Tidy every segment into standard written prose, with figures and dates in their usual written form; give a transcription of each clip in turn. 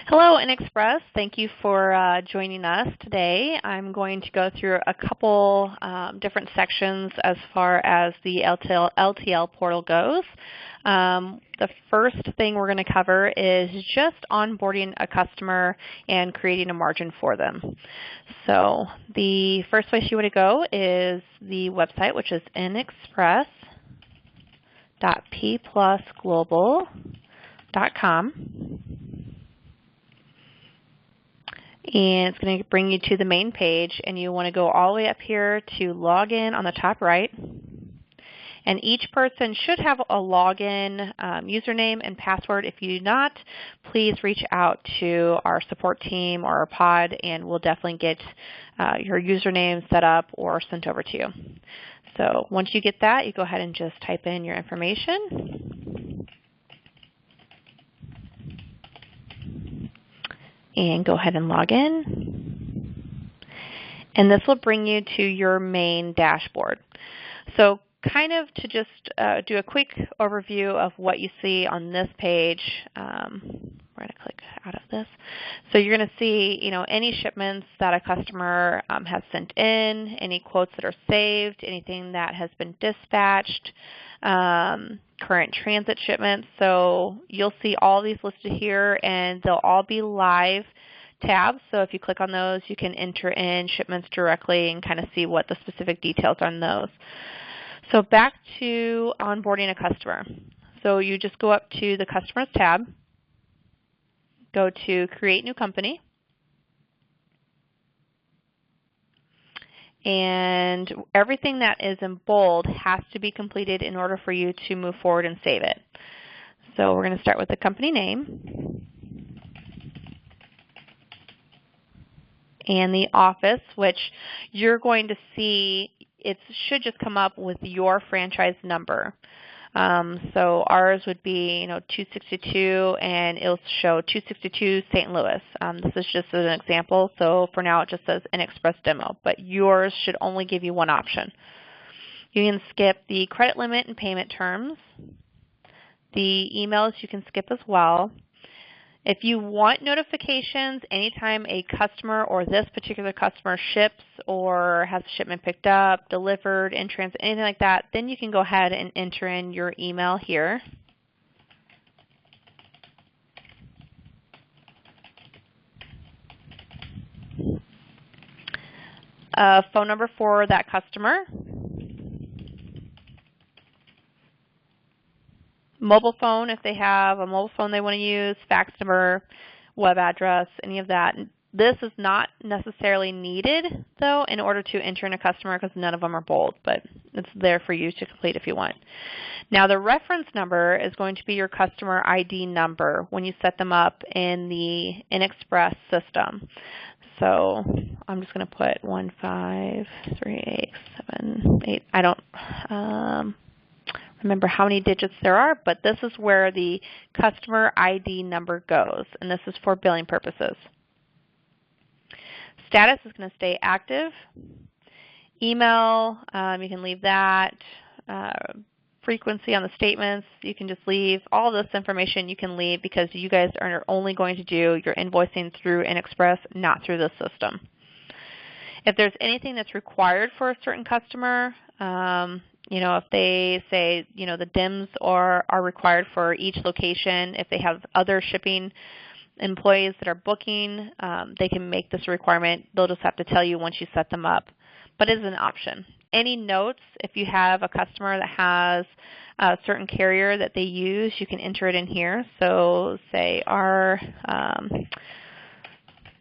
Hello, InXpress. Thank you for joining us today. I'm going to go through a couple different sections as far as the LTL portal goes. The first thing we're going to cover is just onboarding a customer and creating a margin for them. So the first place you want to go is the website, which is inxpress.pplusglobal.com. And it's going to bring you to the main page, and you want to go all the way up here to log in on the top right. And each person should have a login username and password. If you do not, please reach out to our support team or our pod, and we'll definitely get your username set up or sent over to you. So once you get that, you go ahead and just type in your information. And go ahead and log in. And this will bring you to your main dashboard. So kind of to just do a quick overview of what you see on this page, we're going to click out of this. So you're going to see, any shipments that a customer has sent in, any quotes that are saved, anything that has been dispatched, current transit shipments. So you'll see all these listed here, and they'll all be live tabs. So if you click on those, you can enter in shipments directly and kind of see what the specific details are on those. So back to onboarding a customer. So you just go up to the Customers tab, go to Create New Company, and everything that is in bold has to be completed in order for you to move forward and save it. So we're going to start with the company name and the office, which you're going to see. It should just come up with your franchise number. So ours would be 262, and it'll show 262 St. Louis. This is just an example, so for now it just says InXpress Demo, but yours should only give you one option. You can skip the credit limit and payment terms. The emails you can skip as well. If you want notifications anytime a customer or this particular customer ships or has a shipment picked up, delivered, in transit, anything like that, then you can go ahead and enter in your email here. A phone number for that customer. Mobile phone, if they have a mobile phone they want to use, fax number, web address, any of that. This is not necessarily needed, though, in order to enter in a customer because none of them are bold, but it's there for you to complete if you want. Now, the reference number is going to be your customer ID number when you set them up in the InXpress system. So I'm just going to put 15387. I don't remember how many digits there are, but this is where the customer ID number goes, and this is for billing purposes. Status is going to stay active. Email, you can leave that. Frequency on the statements, you can just leave. All this information you can leave because you guys are only going to do your invoicing through InXpress, not through the system. If there's anything that's required for a certain customer, if they say, the DIMs are required for each location, if they have other shipping employees that are booking, they can make this a requirement. They'll just have to tell you once you set them up. But it is an option. Any notes, if you have a customer that has a certain carrier that they use, you can enter it in here. So say our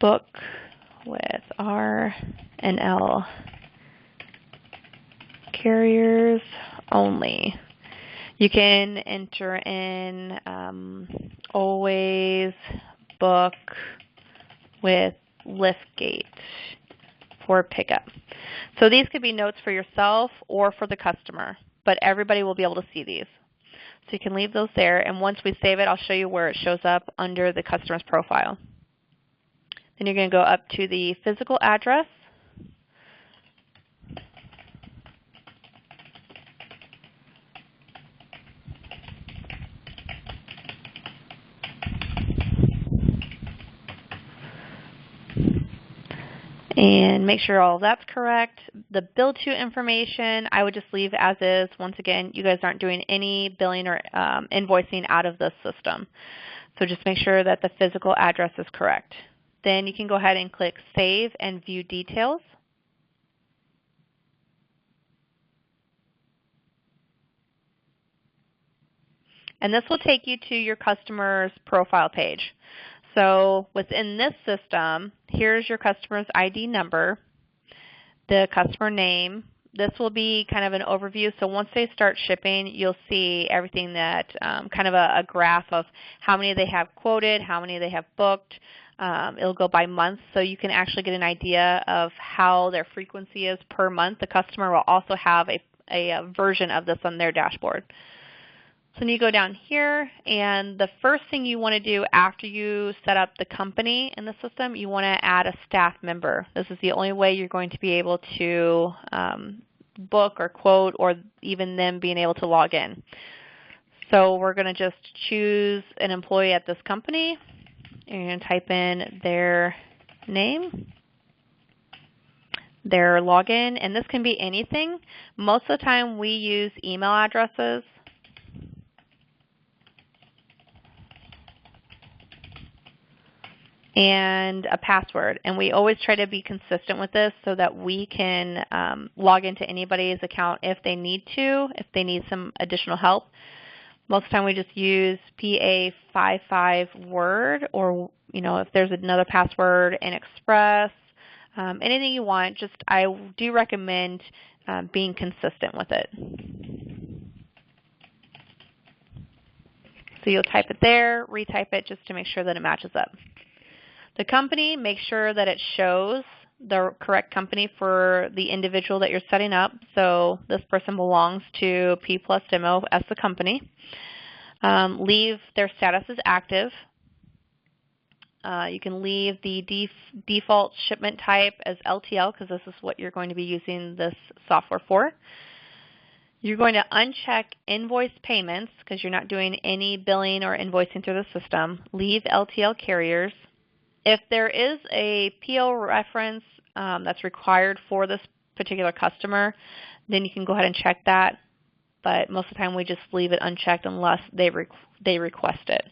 book with R and L carriers only. You can enter in always book with liftgate for pickup. So these could be notes for yourself or for the customer, but everybody will be able to see these. So you can leave those there, and once we save it, I'll show you where it shows up under the customer's profile. Then you're going to go up to the physical address. And make sure all of that's correct. The bill to information, I would just leave as is. Once again, you guys aren't doing any billing or invoicing out of this system. So just make sure that the physical address is correct. Then you can go ahead and click Save and View Details. And this will take you to your customer's profile page. So within this system, here's your customer's ID number, the customer name. This will be kind of an overview. So once they start shipping, you'll see everything that kind of a graph of how many they have quoted, how many they have booked. It'll go by month, so you can actually get an idea of how their frequency is per month. The customer will also have a version of this on their dashboard. So then you go down here, and the first thing you want to do after you set up the company in the system, you want to add a staff member. This is the only way you're going to be able to book or quote, or even them being able to log in. So we're going to just choose an employee at this company and type in their name, their login, and this can be anything. Most of the time we use email addresses. And a password. And we always try to be consistent with this so that we can log into anybody's account if they need to, if they need some additional help. Most of the time we just use PA55 Word, or if there's another password, InXpress, anything you want. Just I do recommend being consistent with it. So you'll type it there, retype it just to make sure that it matches up. The company, make sure that it shows the correct company for the individual that you're setting up. So this person belongs to P Plus Demo as the company. Leave their status as active. You can leave the default shipment type as LTL because this is what you're going to be using this software for. You're going to uncheck invoice payments because you're not doing any billing or invoicing through the system. Leave LTL carriers. If there is a PO reference that's required for this particular customer, then you can go ahead and check that. But most of the time we just leave it unchecked unless they request it.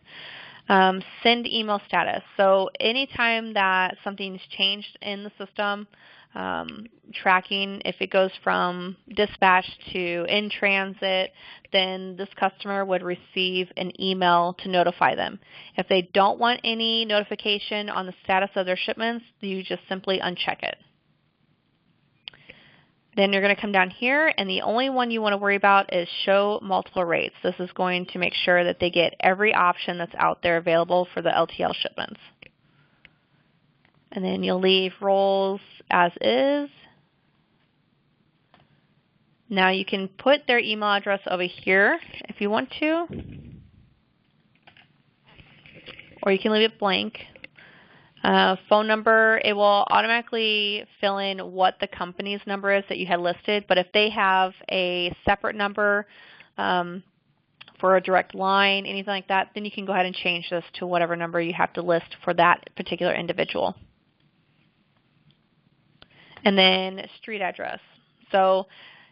Send email status. So anytime that something's changed in the system, tracking, if it goes from dispatch to in transit, then this customer would receive an email to notify them. If they don't want any notification on the status of their shipments, you just simply uncheck it. Then you're going to come down here, and the only one you want to worry about is show multiple rates. This is going to make sure that they get every option that's out there available for the LTL shipments. And then you'll leave roles as is. Now you can put their email address over here if you want to, or you can leave it blank. Phone number, it will automatically fill in what the company's number is that you had listed, but if they have a separate number for a direct line, anything like that, then you can go ahead and change this to whatever number you have to list for that particular individual. And then street address. So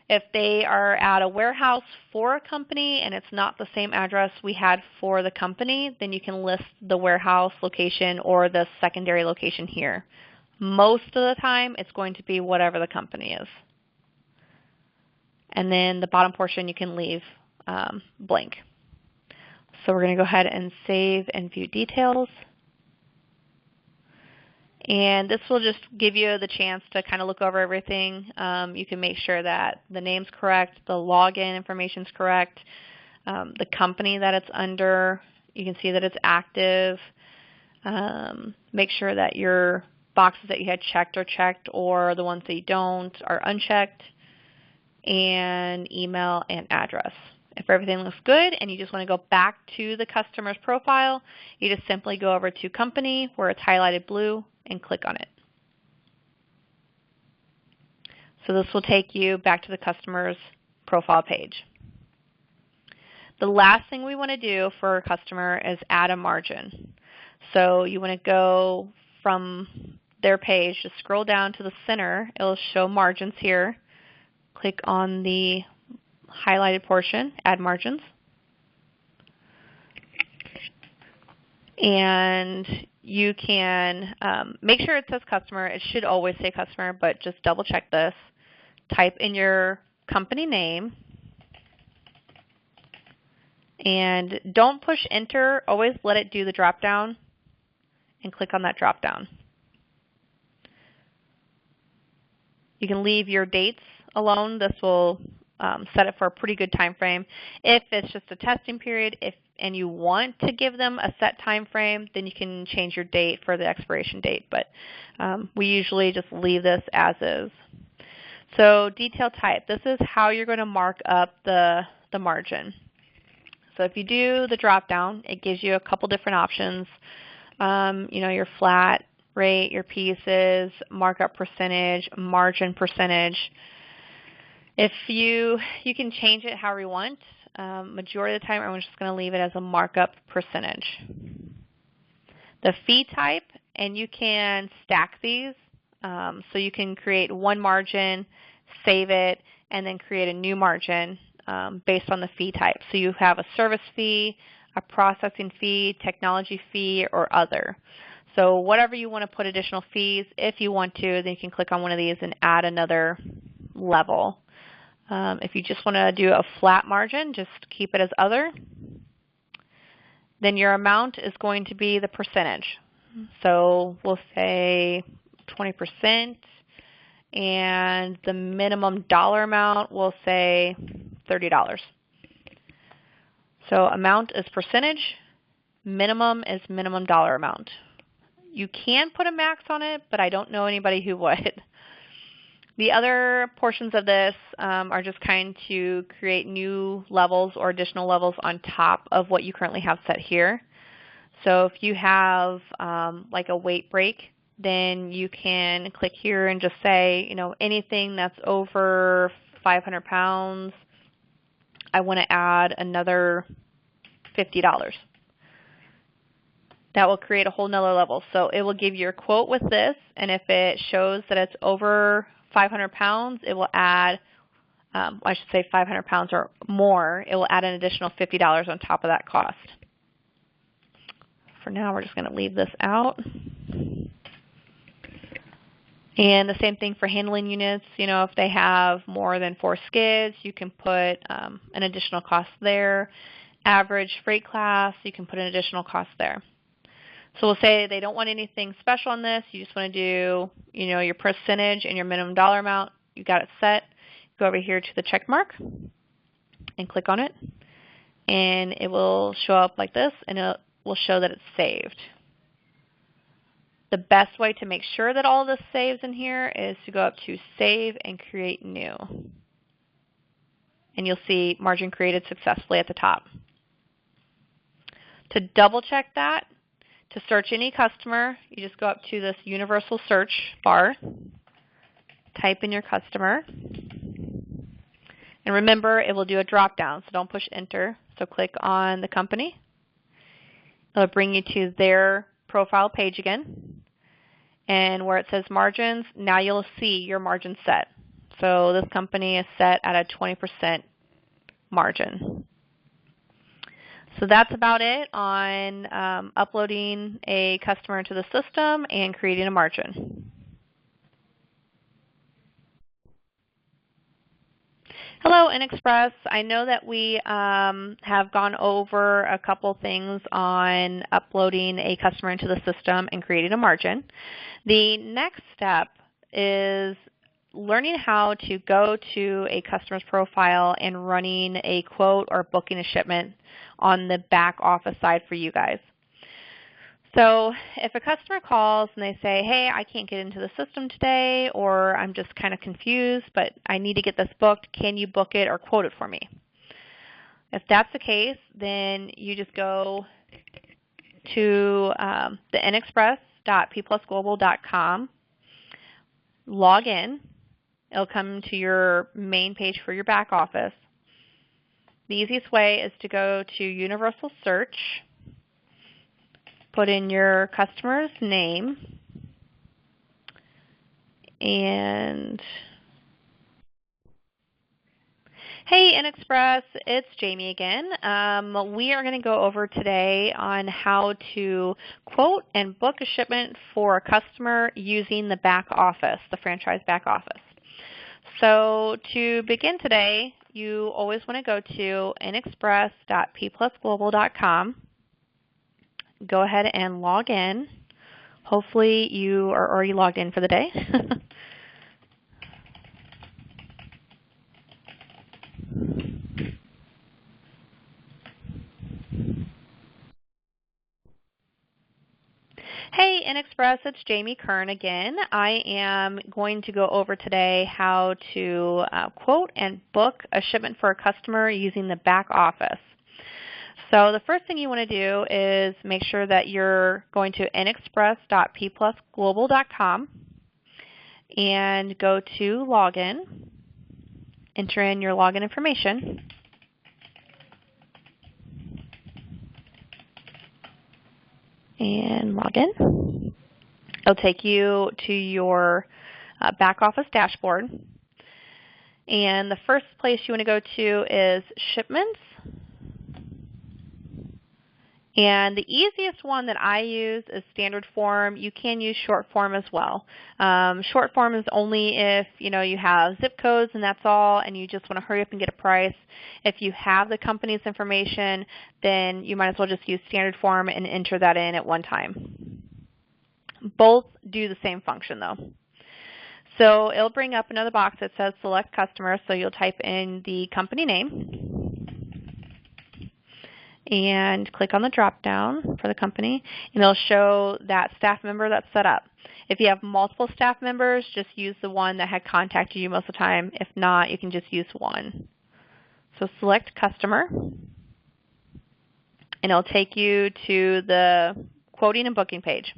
if they are at a warehouse for a company and it's not the same address we had for the company, then you can list the warehouse location or the secondary location here. Most of the time it's going to be whatever the company is. And then the bottom portion you can leave blank. So we're going to go ahead and save and view details. And this will just give you the chance to kind of look over everything. You can make sure that the name's correct, the login information's correct, the company that it's under, you can see that it's active. Make sure that your boxes that you had checked are checked, or the ones that you don't are unchecked, and email and address. If everything looks good and you just want to go back to the customer's profile, you just simply go over to Company where it's highlighted blue and click on it. So this will take you back to the customer's profile page. The last thing we want to do for a customer is add a margin. So you want to go from their page, just scroll down to the center. It'll show margins here. Click on the highlighted portion, Add Margins. And you can make sure it says customer. It should always say customer, but just double check this. Type in your company name. And don't push enter. Always let it do the drop down and click on that drop down. You can leave your dates alone. This will set it for a pretty good time frame. If it's just a testing period and you want to give them a set time frame, then you can change your date for the expiration date. But we usually just leave this as is. So detail type. This is how you're going to mark up the margin. So if you do the drop down, it gives you a couple different options. Your flat rate, your pieces, markup percentage, margin percentage. If you can change it however you want. Majority of the time, I'm just going to leave it as a markup percentage. The fee type, and you can stack these. So you can create one margin, save it, and then create a new margin based on the fee type. So you have a service fee, a processing fee, technology fee, or other. So whatever you want to put additional fees, if you want to, then you can click on one of these and add another level. If you just want to do a flat margin, just keep it as other. Then your amount is going to be the percentage. So we'll say 20%, and the minimum dollar amount, we'll say $30. So amount is percentage, minimum is minimum dollar amount. You can put a max on it, but I don't know anybody who would. The other portions of this are just kind to create new levels or additional levels on top of what you currently have set here. So if you have like a weight break, then you can click here and just say, anything that's over 500 pounds, I want to add another $50. That will create a whole nother level. So it will give you a quote with this, and if it shows that it's over 500 pounds, it will add, I should say 500 pounds or more, it will add an additional $50 on top of that cost. For now, we're just going to leave this out. And the same thing for handling units. If they have more than 4 skids, you can put an additional cost there. Average freight class, you can put an additional cost there. So we'll say they don't want anything special on this. You just want to do, your percentage and your minimum dollar amount. You got it set. Go over here to the check mark and click on it. And it will show up like this, and it will show that it's saved. The best way to make sure that all of this saves in here is to go up to Save and Create New. And you'll see margin created successfully at the top. To double check that, to search any customer, you just go up to this universal search bar, type in your customer, and remember it will do a drop down, so don't push enter. So click on the company. It'll bring you to their profile page again, and where it says margins, now you'll see your margin set. So this company is set at a 20% margin. So that's about it on uploading a customer into the system and creating a margin. Hello, InXpress. I know that we have gone over a couple things on uploading a customer into the system and creating a margin. The next step is learning how to go to a customer's profile and running a quote or booking a shipment on the back office side for you guys. So if a customer calls and they say, hey, I can't get into the system today, or I'm just kind of confused, but I need to get this booked, can you book it or quote it for me? If that's the case, then you just go to the InXpress.pplusglobal.com, log in. It'll come to your main page for your back office. The easiest way is to go to Universal Search, put in your customer's name, And hey, InXpress, it's Jamie again. We are going to go over today on how to quote and book a shipment for a customer using the back office, the franchise back office. So to begin today, you always want to go to inxpress.pplusglobal.com. Go ahead and log in. Hopefully you are already logged in for the day. Hey, InXpress, it's Jamie Kern again. I am going to go over today how to quote and book a shipment for a customer using the back office. So the first thing you want to do is make sure that you're going to inxpress.pplusglobal.com and go to Login, enter in your login information. And log in. It'll take you to your back office dashboard. And the first place you want to go to is Shipments. And the easiest one that I use is Standard Form. You can use Short Form as well. Short Form is only if you have zip codes and that's all, and you just want to hurry up and get a price. If you have the company's information, then you might as well just use Standard Form and enter that in at one time. Both do the same function though. So it'll bring up another box that says Select Customer, so you'll type in the company name and click on the drop down for the company, and it'll show that staff member that's set up. If you have multiple staff members, just use the one that had contacted you most of the time. If not, you can just use one. So select customer, and it'll take you to the quoting and booking page.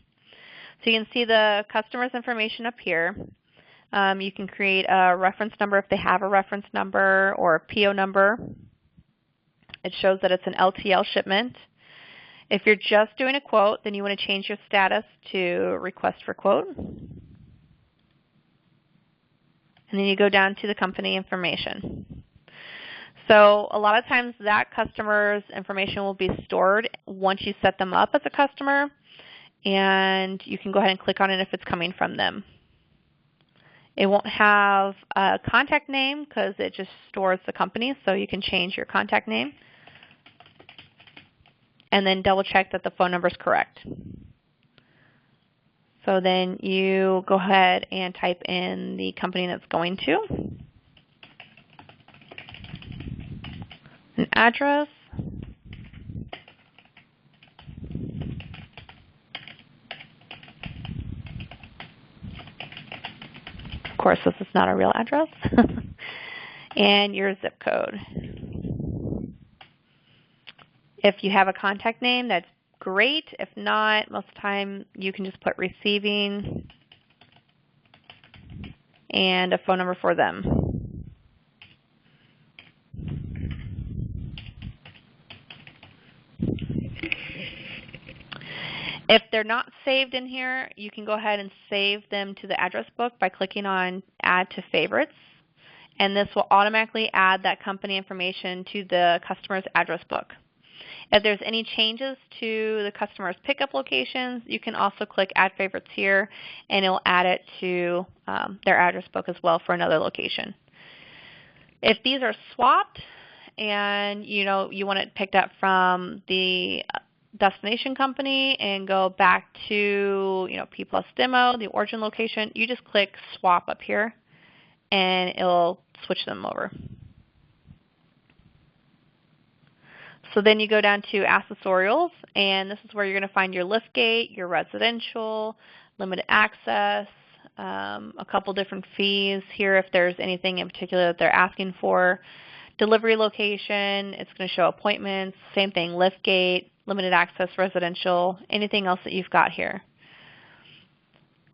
So you can see the customer's information up here. You can create a reference number if they have a reference number, or a PO number. It shows that it's an LTL shipment. If you're just doing a quote, then you want to change your status to Request for Quote. And then you go down to the company information. So a lot of times that customer's information will be stored once you set them up as a customer, and you can go ahead and click on it if it's coming from them. It won't have a contact name because it just stores the company, so you can change your contact name. And then double check that the phone number is correct. So then you go ahead and type in the company that's going to, an address, of course this is not a real address, and your zip code. If you have a contact name, that's great. If not, most of the time you can just put receiving and a phone number for them. If they're not saved in here, you can go ahead and save them to the address book by clicking on Add to Favorites. And this will automatically add that company information to the customer's address book. If there's any changes to the customer's pickup locations, you can also click Add Favorites here, and it will add it to their address book as well for another location. If these are swapped and you want it picked up from the destination company and go back to P Plus Demo, the origin location, you just click Swap up here, and it'll switch them over. So then you go down to accessorials, and this is where you're going to find your liftgate, your residential, limited access, a couple different fees here if there's anything in particular that they're asking for. Delivery location, it's going to show appointments, same thing, liftgate, limited access, residential, anything else that you've got here.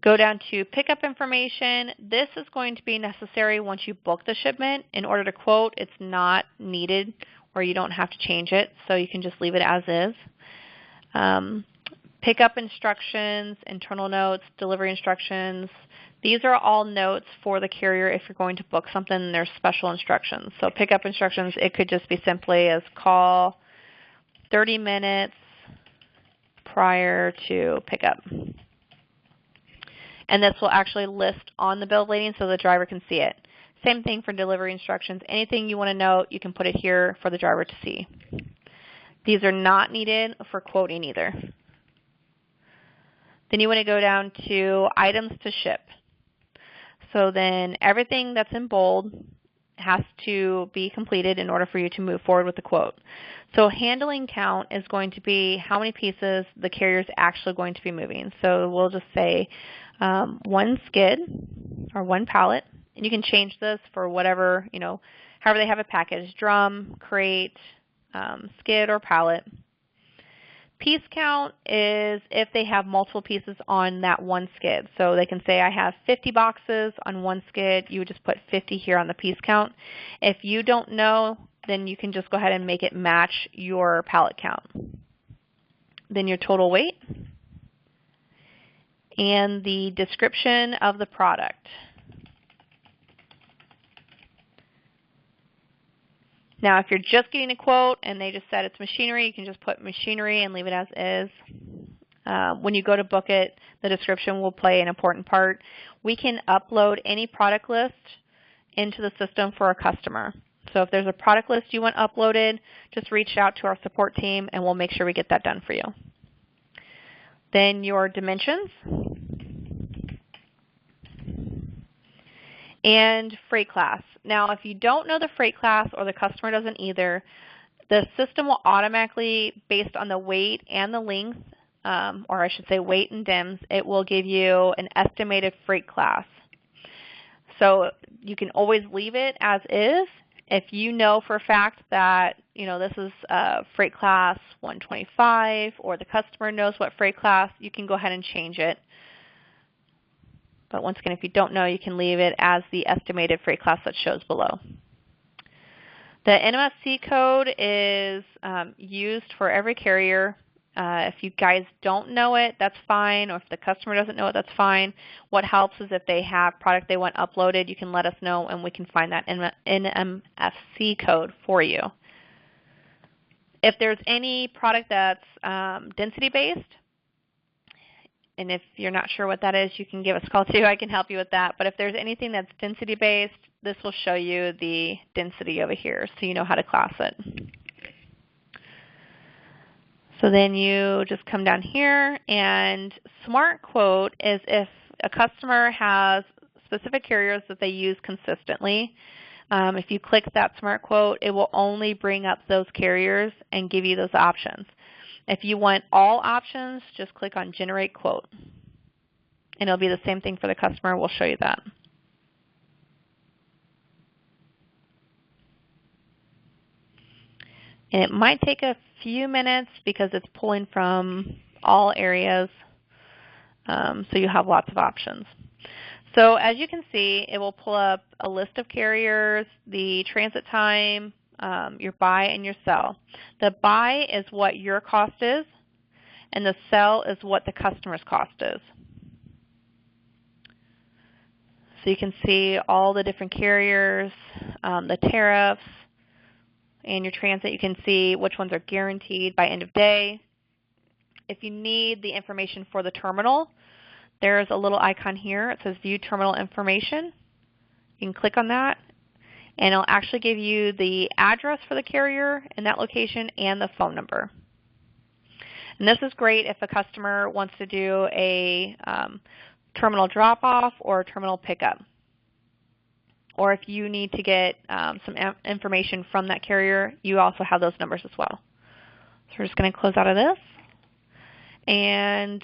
Go down to pickup information. This is going to be necessary once you book the shipment. In order to quote, it's not needed, or you don't have to change it, so you can just leave it as is. Pickup instructions, internal notes, delivery instructions, These are all notes for the carrier if you're going to book something and there's special instructions. So pickup instructions, it could just be simply as call 30 minutes prior to pickup. And this will actually list on the bill of lading so the driver can see it. Same thing for delivery instructions. Anything you want to note, you can put it here for the driver to see. These are not needed for quoting either. Then you want to go down to items to ship. So then everything that's in bold has to be completed in order for you to move forward with the quote. So handling count is going to be how many pieces the carrier is actually going to be moving. So we'll just say one skid or one pallet, and you can change this for whatever, however they have it packaged, drum, crate, skid, or pallet. Piece count is if they have multiple pieces on that one skid. So they can say I have 50 boxes on one skid. You would just put 50 here on the piece count. If you don't know, then you can just go ahead and make it match your pallet count. Then your total weight and the description of the product. Now, if you're just getting a quote and they just said it's machinery, you can just put machinery and leave it as is. When you go to book it, the description will play an important part. We can upload any product list into the system for a customer. So if there's a product list you want uploaded, just reach out to our support team and we'll make sure we get that done for you. Then your dimensions. And freight class. Now, if you don't know the freight class or the customer doesn't either, the system will automatically, based on the weight and the length, or I should say weight and DIMS, it will give you an estimated freight class. So you can always leave it as is. If you know for a fact that, this is freight class 125, or the customer knows what freight class, you can go ahead and change it. But once again, if you don't know, you can leave it as the estimated freight class that shows below. The NMFC code is used for every carrier. If you guys don't know it, that's fine. Or if the customer doesn't know it, that's fine. What helps is if they have product they want uploaded, you can let us know and we can find that NMFC code for you. If there's any product that's density-based, and if you're not sure what that is, you can give us a call too. I can help you with that. But if there's anything that's density-based, this will show you the density over here so you know how to class it. So then you just come down here, and Smart Quote is if a customer has specific carriers that they use consistently. If you click that Smart Quote, it will only bring up those carriers and give you those options. If you want all options, just click on Generate Quote. And it'll be the same thing for the customer. We'll show you that. And it might take a few minutes because it's pulling from all areas, so you have lots of options. So as you can see, it will pull up a list of carriers, the transit time, your buy and your sell. The buy is what your cost is, and the sell is what the customer's cost is. So you can see all the different carriers, the tariffs, and your transit. You can see which ones are guaranteed by end of day. If you need the information for the terminal, there's a little icon here. It says View Terminal Information. You can click on that, and it'll actually give you the address for the carrier in that location and the phone number. And this is great if a customer wants to do a terminal drop-off or a terminal pickup, or if you need to get some information from that carrier, you also have those numbers as well. So we're just going to close out of this. And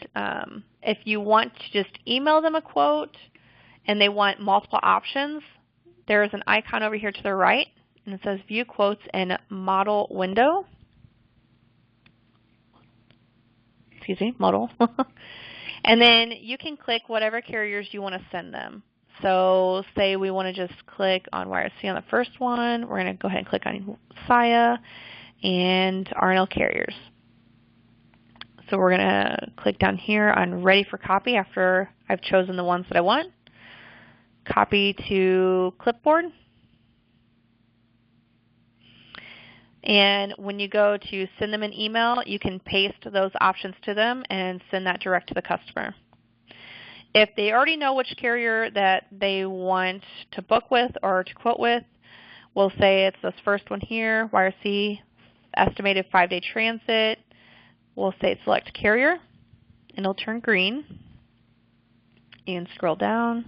if you want to just email them a quote and they want multiple options, there is an icon over here to the right, and it says View Quotes in Model Window. Excuse me, Model. And then you can click whatever carriers you want to send them. So say we want to just click on YRC on the first one. We're going to go ahead and click on SIA and RNL carriers. So we're going to click down here on Ready for Copy after I've chosen the ones that I want. copy to clipboard. And when you go to send them an email, you can paste those options to them and send that direct to the customer. If they already know which carrier that they want to book with or to quote with, we'll say it's this first one here, YRC, estimated 5-day transit. We'll say select carrier, and it'll turn green. You can scroll down.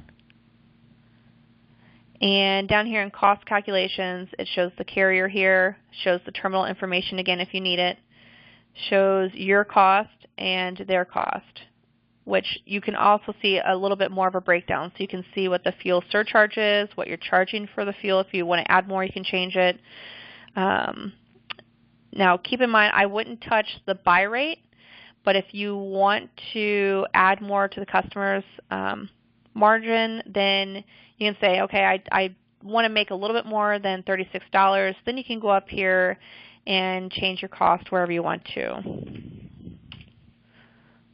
And down here in cost calculations, it shows the carrier here, shows the terminal information again if you need it, shows your cost and their cost, which you can also see a little bit more of a breakdown. So you can see what the fuel surcharge is, what you're charging for the fuel. If you want to add more, you can change it. Now keep in mind, I wouldn't touch the buy rate, but if you want to add more to the customer's margin, then you can say, okay, I want to make a little bit more than $36. Then you can go up here and change your cost wherever you want to.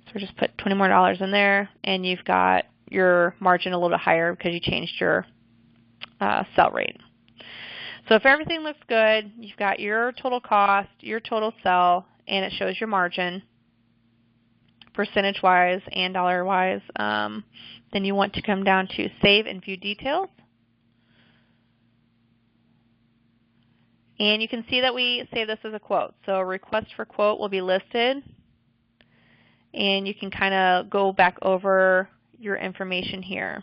So just put $20 more in there, and you've got your margin a little bit higher because you changed your sell rate. So if everything looks good, you've got your total cost, your total sell, and it shows your margin, percentage-wise and dollar-wise, then you want to come down to Save and View Details. And you can see that we save this as a quote. So a request for quote will be listed, and you can kind of go back over your information here.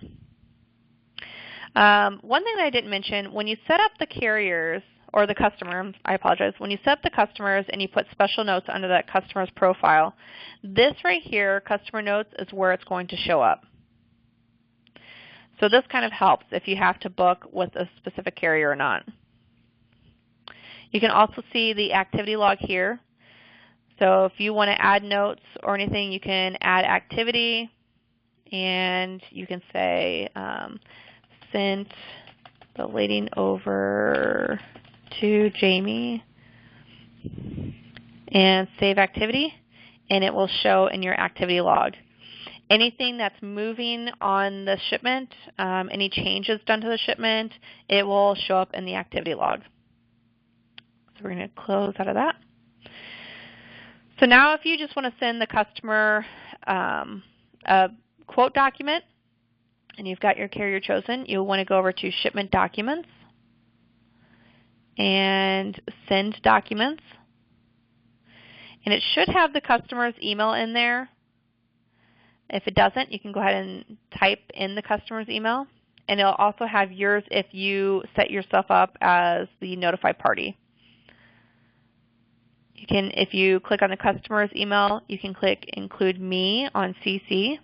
One thing that I didn't mention, when you set up the carriers, or the customer, I apologize, when you set up the customers and you put special notes under that customer's profile, this right here, customer notes, is where it's going to show up. So this kind of helps if you have to book with a specific carrier or not. You can also see the activity log here. So if you want to add notes or anything, you can add activity, and you can say sent the lading over to Jamie and save activity, and it will show in your activity log. Anything that's moving on the shipment, any changes done to the shipment, it will show up in the activity log. So we're going to close out of that. So now if you just want to send the customer a quote document and you've got your carrier chosen, you'll want to go over to Shipment Documents and Send Documents. And it should have the customer's email in there. If it doesn't, you can go ahead and type in the customer's email. And it'll also have yours if you set yourself up as the notified party. You can, if you click on the customer's email, you can click Include Me on CC.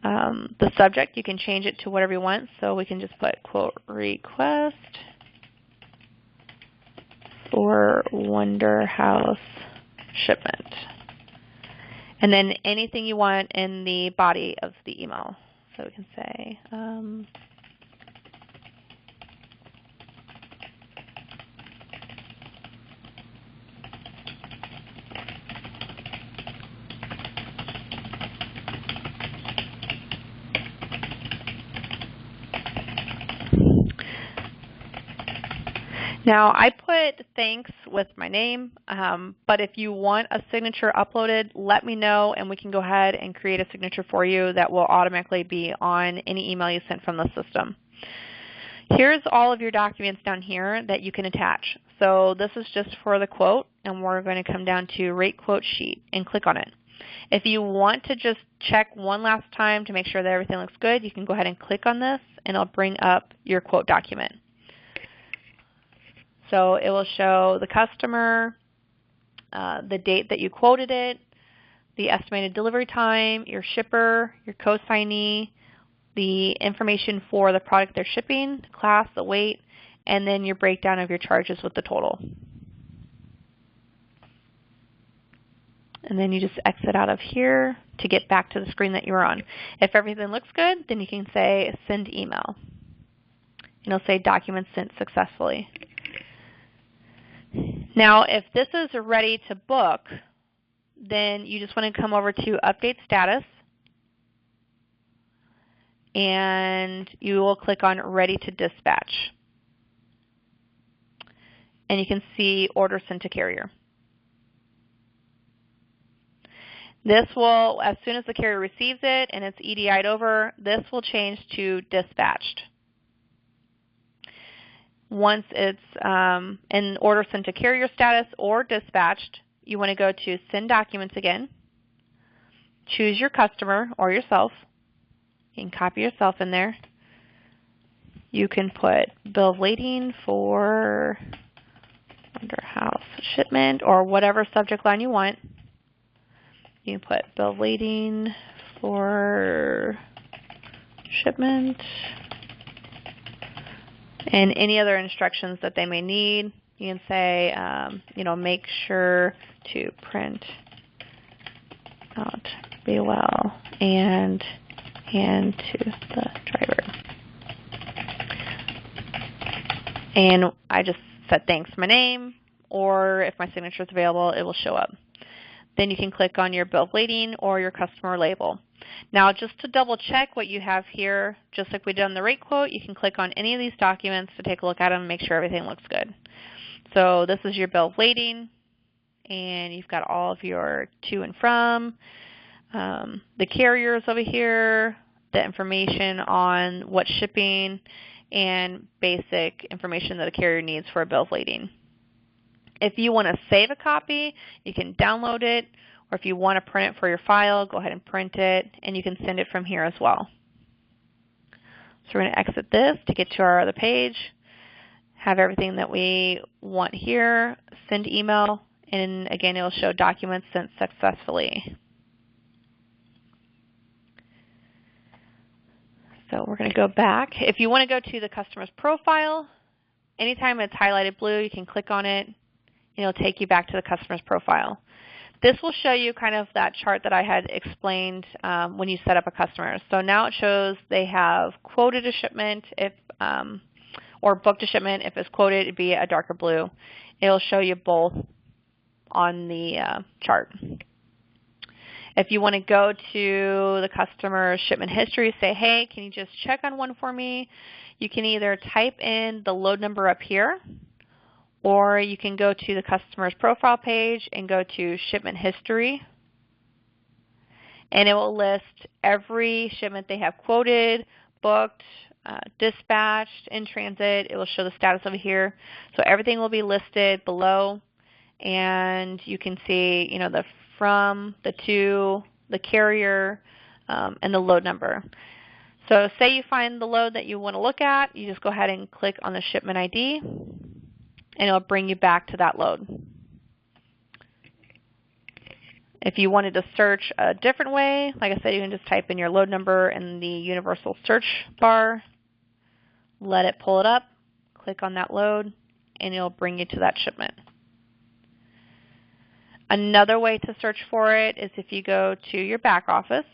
The subject, you can change it to whatever you want. So we can just put quote request for Wonder House shipment. And then anything you want in the body of the email. So we can say, now I put thanks with my name, but if you want a signature uploaded, let me know and we can go ahead and create a signature for you that will automatically be on any email you sent from the system. Here's all of your documents down here that you can attach. So this is just for the quote, and we're going to come down to Rate Quote Sheet and click on it. If you want to just check one last time to make sure that everything looks good, you can go ahead and click on this and it'll bring up your quote document. So it will show the customer, the date that you quoted it, the estimated delivery time, your shipper, your co-signee, the information for the product they're shipping, the class, the weight, and then your breakdown of your charges with the total. And then you just exit out of here to get back to the screen that you were on. If everything looks good, then you can say Send Email. And it'll say Documents Sent Successfully. Now, if this is ready to book, then you just want to come over to Update Status, and you will click on Ready to Dispatch. And you can see Order Sent to Carrier. This will, as soon as the carrier receives it and it's EDI'd over, this will change to dispatched. Once it's in Order Sent to Carrier status or dispatched, you want to go to Send Documents again. Choose your customer or yourself. You can copy yourself in there. You can put bill of lading for under house shipment or whatever subject line you want. You can put bill of lading for shipment and any other instructions that they may need. You can say, make sure to print out BOL and hand to the driver. And I just said thanks, my name, or if my signature is available, it will show up. Then you can click on your bill of lading or your customer label. Now, just to double check what you have here, just like we did on the rate quote, you can click on any of these documents to take a look at them and make sure everything looks good. So this is your bill of lading, and you've got all of your to and from, the carriers over here, the information on what shipping, and basic information that a carrier needs for a bill of lading. If you want to save a copy, you can download it, or if you want to print it for your file, go ahead and print it, and you can send it from here as well. So we're going to exit this to get to our other page, have everything that we want here, send email, and again, it will show documents sent successfully. So we're going to go back. If you want to go to the customer's profile, anytime it's highlighted blue, you can click on it, and it'll take you back to the customer's profile. This will show you kind of that chart that I had explained when you set up a customer. So now it shows they have quoted a shipment if, or booked a shipment. If it's quoted, it'd be a darker blue. It'll show you both on the chart. If you want to go to the customer's shipment history, say, hey, can you just check on one for me? You can either type in the load number up here, or you can go to the customer's profile page and go to shipment history, and it will list every shipment they have quoted, booked, dispatched, in transit. It will show the status over here. So everything will be listed below, and you can see, the from, the to, the carrier, and the load number. So say you find the load that you want to look at, you just go ahead and click on the shipment ID, and it'll bring you back to that load. If you wanted to search a different way, like I said, you can just type in your load number in the universal search bar, let it pull it up, click on that load, and it'll bring you to that shipment. Another way to search for it is if you go to your back office,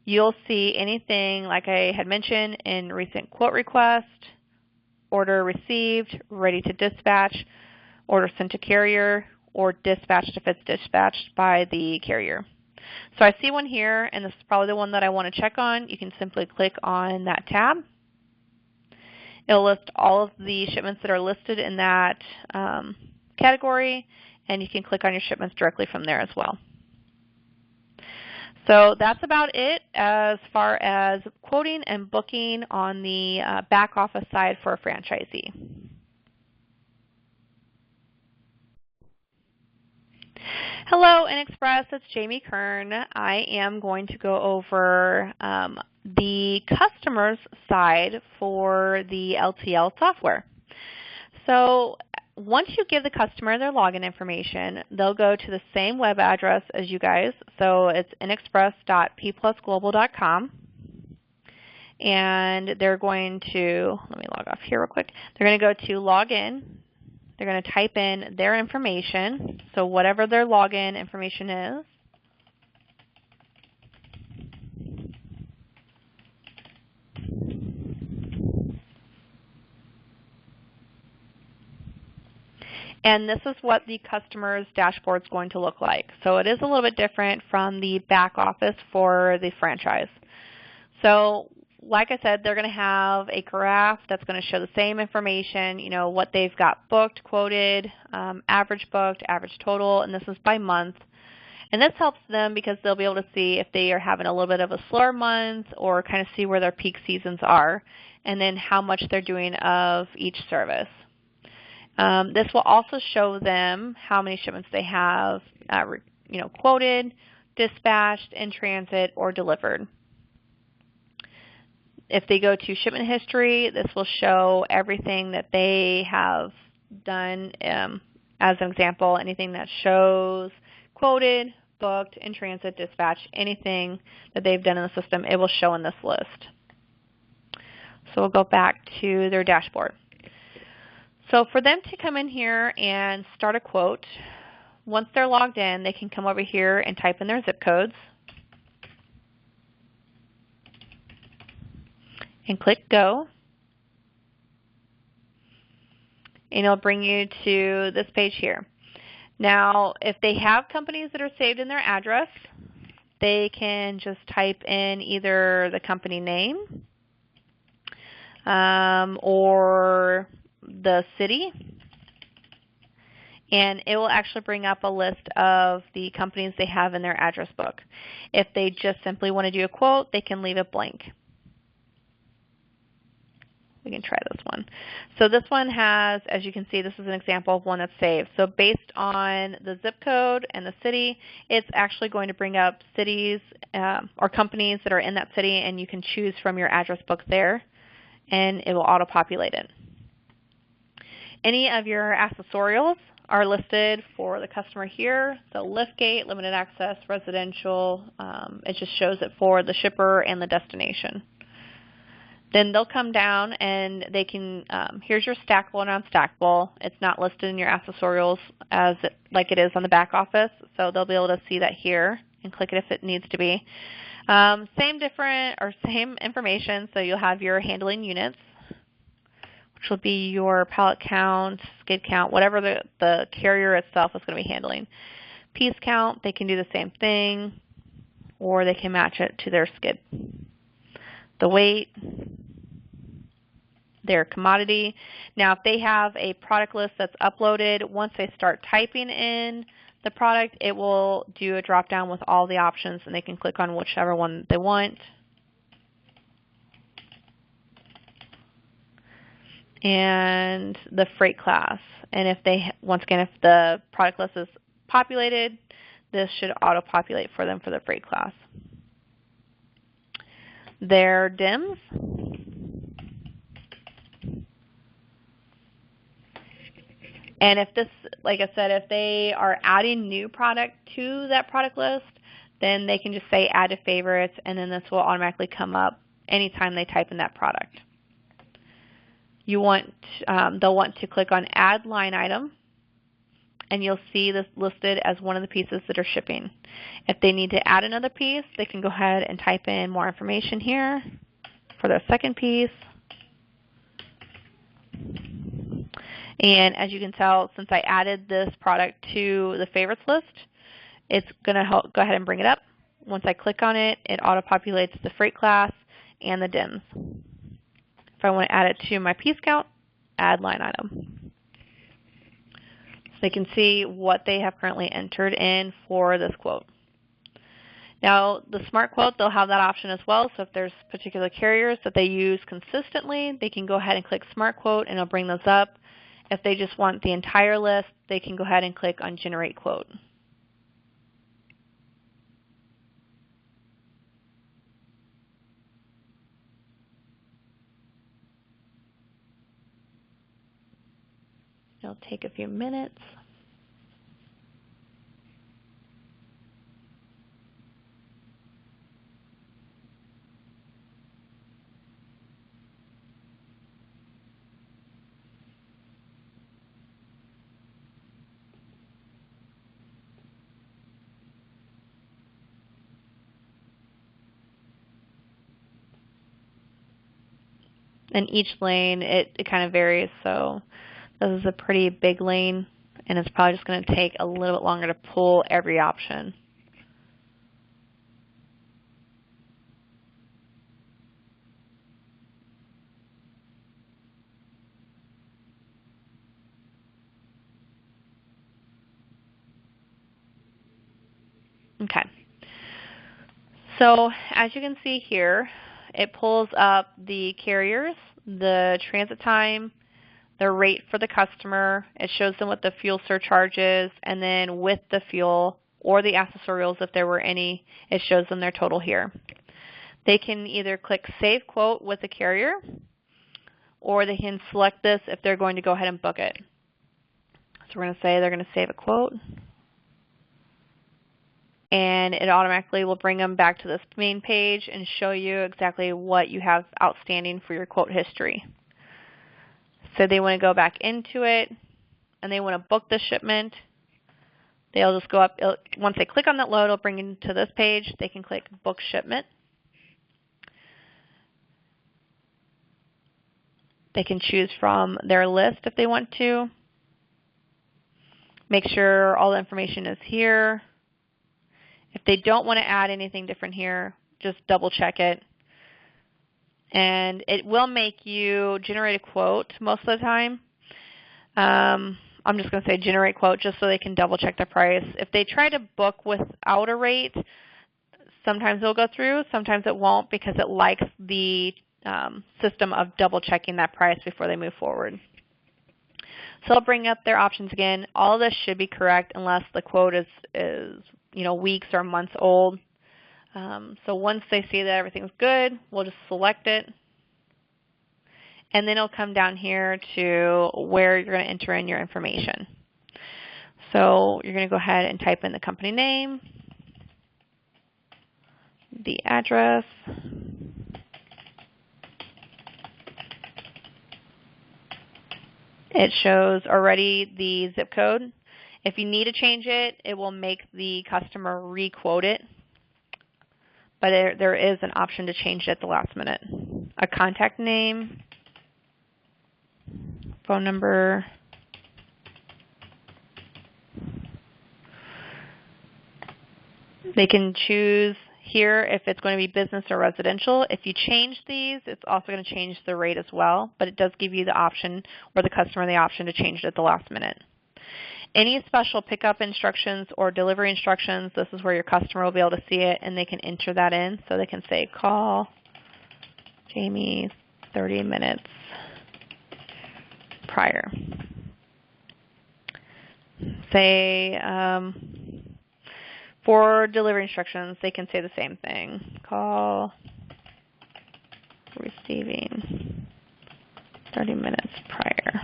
you'll see anything like I had mentioned in recent quote request, order received, ready to dispatch, order sent to carrier, or dispatched if it's dispatched by the carrier. So I see one here, and this is probably the one that I want to check on. You can simply click on that tab. It'll list all of the shipments that are listed in that category, and you can click on your shipments directly from there as well. So that's about it as far as quoting and booking on the back office side for a franchisee. Hello, InXpress. It's Jamie Kern. I am going to go over the customer's side for the LTL software. So once you give the customer their login information, they'll go to the same web address as you guys. So it's inexpress.pplusglobal.com. And they're going to, let me log off here real quick. They're going to go to login. They're going to type in their information, so whatever their login information is. And this is what the customer's dashboard is going to look like. So it is a little bit different from the back office for the franchise. So like I said, they're going to have a graph that's going to show the same information, what they've got booked, quoted, average booked, average total, and this is by month. And this helps them because they'll be able to see if they are having a little bit of a slower month or kind of see where their peak seasons are and then how much they're doing of each service. This will also show them how many shipments they have quoted, dispatched, in transit, or delivered. If they go to shipment history, this will show everything that they have done. As an example, anything that shows quoted, booked, in transit, dispatched, anything that they've done in the system, it will show in this list. So we'll go back to their dashboard. So for them to come in here and start a quote, once they're logged in, they can come over here and type in their zip codes and click Go. And it'll bring you to this page here. Now, if they have companies that are saved in their address, they can just type in either the company name or the city, and it will actually bring up a list of the companies they have in their address book. If they just simply want to do a quote, they can leave it blank. We can try this one. So this one has, as you can see, this is an example of one that's saved. So based on the zip code and the city, it's actually going to bring up cities or companies that are in that city, and you can choose from your address book there, and it will auto-populate it. Any of your accessorials are listed for the customer here. So liftgate, limited access, residential, it just shows it for the shipper and the destination. Then they'll come down and they can, here's your stackable and non-stackable. It's not listed in your accessorials like it is on the back office, so they'll be able to see that here and click it if it needs to be. Same information, so you'll have your handling units, which will be your pallet count, skid count, whatever the carrier itself is going to be handling. Piece count, they can do the same thing, or they can match it to their skid. The weight, their commodity. Now, if they have a product list that's uploaded, once they start typing in the product, it will do a drop-down with all the options, and they can click on whichever one they want. And the freight class. And if once again, if the product list is populated, this should auto-populate for them for the freight class. Their DIMs. And if this, like I said, if they are adding new product to that product list, then they can just say add to favorites, and then this will automatically come up anytime they type in that product. They'll want to click on add line item, and you'll see this listed as one of the pieces that are shipping. If they need to add another piece, they can go ahead and type in more information here for their second piece. And as you can tell, since I added this product to the favorites list, it's going to go ahead and bring it up. Once I click on it, it auto-populates the freight class and the DIMs. If I want to add it to my piece count, add line item. So they can see what they have currently entered in for this quote. Now, the Smart Quote, they'll have that option as well. So if there's particular carriers that they use consistently, they can go ahead and click Smart Quote, and it'll bring those up. If they just want the entire list, they can go ahead and click on Generate Quote. It'll take a few minutes. And each lane, it kind of varies. So this is a pretty big lane, and it's probably just going to take a little bit longer to pull every option. Okay. So as you can see here, it pulls up the carriers, the transit time, the rate for the customer. It shows them what the fuel surcharge is, and then with the fuel or the accessorials, if there were any, it shows them their total here. They can either click Save Quote with the carrier, or they can select this if they're going to go ahead and book it. So we're going to say they're going to save a quote, and it automatically will bring them back to this main page and show you exactly what you have outstanding for your quote history. So they want to go back into it, and they want to book the shipment. They'll just go up. Once they click on that load, it'll bring them to this page. They can click Book Shipment. They can choose from their list if they want to. Make sure all the information is here. If they don't want to add anything different here, just double check it. And it will make you generate a quote most of the time. I'm just going to say generate quote just so they can double check the price. If they try to book without a rate, sometimes it'll go through, sometimes it won't, because it likes the system of double checking that price before they move forward. So I'll bring up their options again. All of this should be correct unless the quote is weeks or months old. So once they see that everything's good, we'll just select it. And then it'll come down here to where you're going to enter in your information. So you're going to go ahead and type in the company name, the address, it shows already the zip code. If you need to change it, it will make the customer re-quote it. But there is an option to change it at the last minute. A contact name, phone number, they can choose here if it's going to be business or residential. If you change these, it's also going to change the rate as well, but it does give you the option, or the customer the option, to change it at the last minute. Any special pickup instructions or delivery instructions, this is where your customer will be able to see it, and they can enter that in. So they can say, call Jamie 30 minutes prior. Say, for delivery instructions, they can say the same thing. Call receiving 30 minutes prior.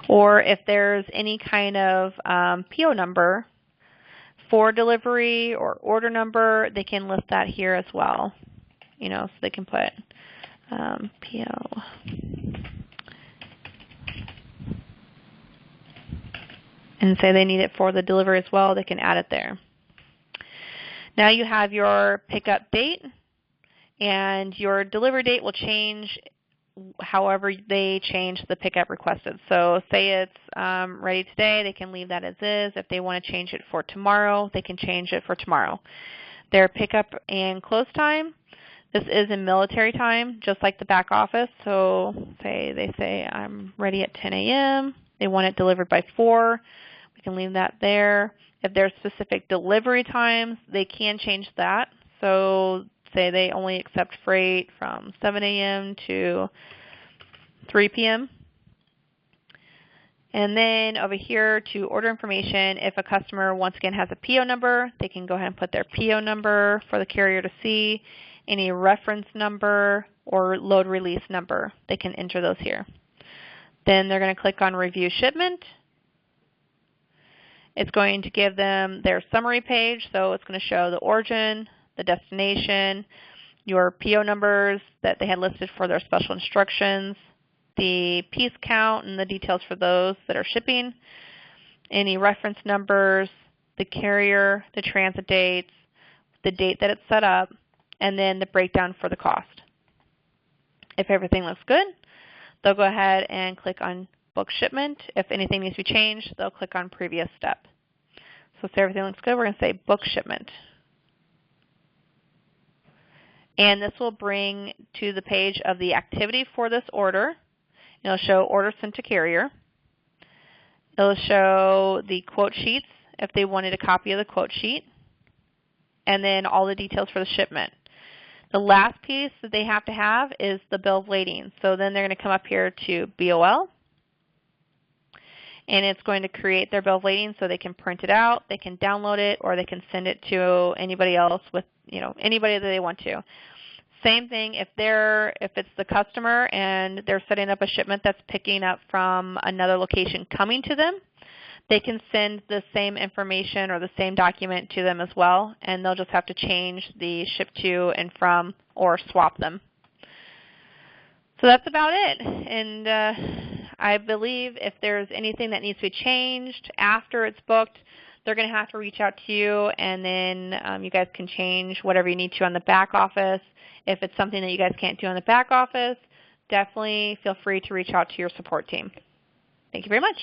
Or if there's any kind of PO number for delivery or order number, they can list that here as well. So they can put PO. And say they need it for the delivery as well, they can add it there. Now you have your pickup date, and your delivery date will change however they change the pickup requested. So say it's ready today, they can leave that as is. If they want to change it for tomorrow, they can change it for tomorrow. Their pickup and close time, this is in military time, just like the back office. So they say I'm ready at 10 a.m. They want it delivered by 4. We can leave that there. If there's specific delivery times, they can change that. So say they only accept freight from 7 a.m. to 3 p.m. And then over here to order information, if a customer once again has a PO number, they can go ahead and put their PO number for the carrier to see. Any reference number or load release number, they can enter those here. Then they're going to click on Review Shipment. It's going to give them their summary page, so it's going to show the origin, the destination, your PO numbers that they had listed for their special instructions, the piece count and the details for those that are shipping, any reference numbers, the carrier, the transit dates, the date that it's set up, and then the breakdown for the cost. If everything looks good, they'll go ahead and click on Book Shipment. If anything needs to be changed, they'll click on Previous Step. So if everything looks good, we're going to say Book Shipment. And this will bring to the page of the activity for this order. It'll show order sent to carrier. It'll show the quote sheets if they wanted a copy of the quote sheet. and then all the details for the shipment. The last piece that they have to have is the bill of lading. So then they're going to come up here to BOL, and it's going to create their bill of lading so they can print it out, they can download it, or they can send it to anybody else with, anybody that they want to. Same thing if it's the customer and they're setting up a shipment that's picking up from another location coming to them, they can send the same information or the same document to them as well, and they'll just have to change the ship to and from or swap them. So that's about it. And I believe if there's anything that needs to be changed after it's booked, they're going to have to reach out to you, and then you guys can change whatever you need to on the back office. If it's something that you guys can't do on the back office, definitely feel free to reach out to your support team. Thank you very much.